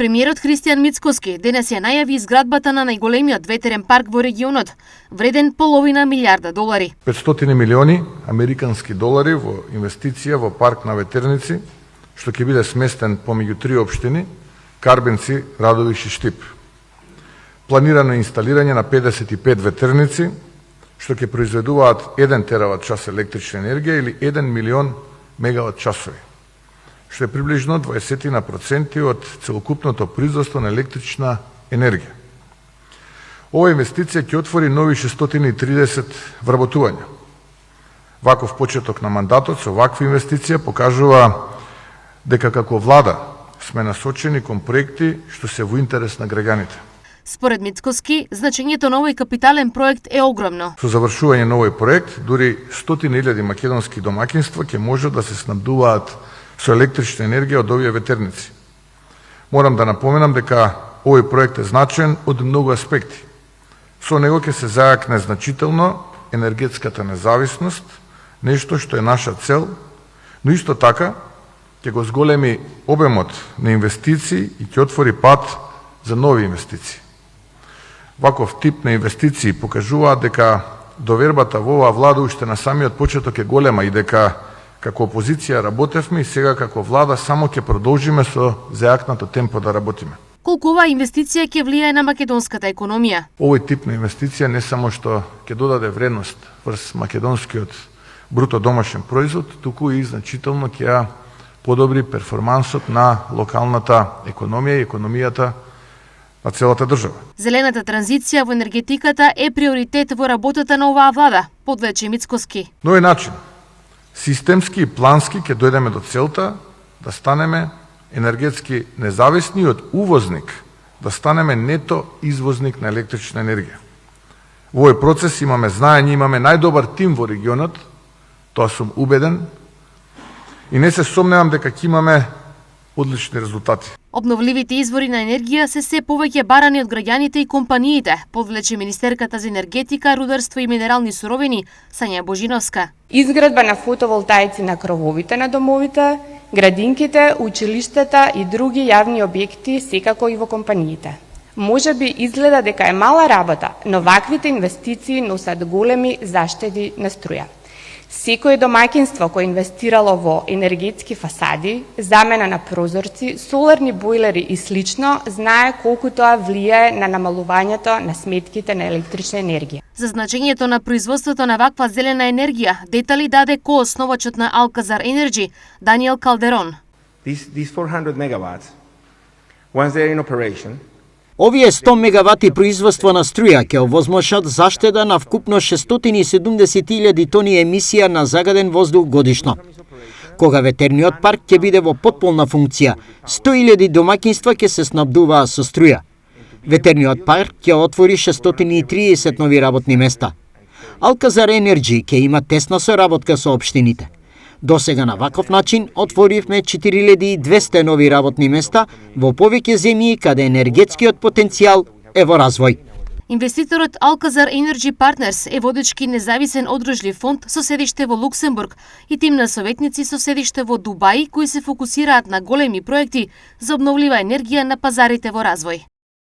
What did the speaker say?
Премиерот Христијан Мицкоски денес ја најави изградбата на најголемиот ветерен парк во регионот, вреден половина милиарда долари. 500 милиони американски долари во инвестиција во парк на ветерници, што ќе биде сместен помеѓу 3 општини: Карбенци, Радовиш и Штип. Планирано инсталирање на 55 ветерници, што ќе произведуваат 1 терават час електрична енергија или 1 милион мегават часови, што е приближно 20% од целокупното производство на електрична енергија. Ова инвестиција ќе отвори нови 630 вработувања. Ваков почеток на мандатот со ваква инвестиција покажува дека како влада сме насочени кон проекти што се во интерес на граѓаните. Според Мицкоски, значењето на овој капитален проект е огромно. Со завршување на овој проект, дури 100.000 македонски домаќинства ќе можат да се снабдуваат со електрична енергија од овие ветерници. Морам да напоменам дека овој проект е значаен од многу аспекти. Со него ќе се зајакне значително енергетската независност, нешто што е наша цел, но исто така ќе го зголеми обемот на инвестиции и ќе отвори пат за нови инвестиции. Ваков тип на инвестиции покажуваат дека довербата во оваа влада уште на самиот почеток е голема и дека како опозиција работевме и сега како влада само ќе продолжиме со зајакнато темпо да работиме. Колку оваа инвестиција ќе влијае на македонската економија? Овој тип на инвестиција не само што ќе додаде вредност врз македонскиот бруто домашен производ, туку и значително ќе ја подобри перформансот на локалната економија и економијата на целата држава. Зелената транзиција во енергетиката е приоритет во работата на оваа влада, подлече Мицкоски. На овој начин, системски и плански ќе дојдеме до целта да станеме енергетски независни од увозник, да станеме нето извозник на електрична енергија. Во овој процес имаме знаење, имаме најдобар тим во регионот, тоа сум убеден, и не се сомневам дека ќе имаме одлични резултати. Обновливите извори на енергија се повеќе барани од граѓаните и компаниите, подлече министерката за енергетика, рударство и минерални суровини Сања Божиновска. Изградба на фотоволтаици на крововите на домовите, градинките, училиштата и други јавни објекти, секако и во компаниите. Може би изгледа дека е мала работа, но ваквите инвестиции носат големи заштеди на струја. Секој домаќинство кој инвестирало во енергетски фасади, замена на прозорци, соларни бойлери и слично, знае колку тоа влијае на намалувањето на сметките на електрична енергија. За значењето на производството на ваква зелена енергија, детали даде коосновачот на Alcazar Energy, Даниел Калдерон. These 400 megawatts, once they're in operation, Овие 100 мегавати производство на струја ќе овозможат заштеда на вкупно 670.000 тони емисија на загаден воздух годишно. Кога ветерниот парк ќе биде во потполна функција, 100.000 домаќинства ќе се снабдуваат со струја. Ветерниот парк ќе отвори 630 нови работни места. Alcazar Energy ќе има тесна соработка со општините. Досега на ваков начин отворивме 4200 нови работни места во повеќе земји каде енергетскиот потенцијал е во развој. Инвеститорот Alcazar Energy Partners е водечки независен одружлив фонд со седиште во Луксембург и тим на советници со седиште во Дубај кои се фокусираат на големи проекти за обновлива енергија на пазарите во развој.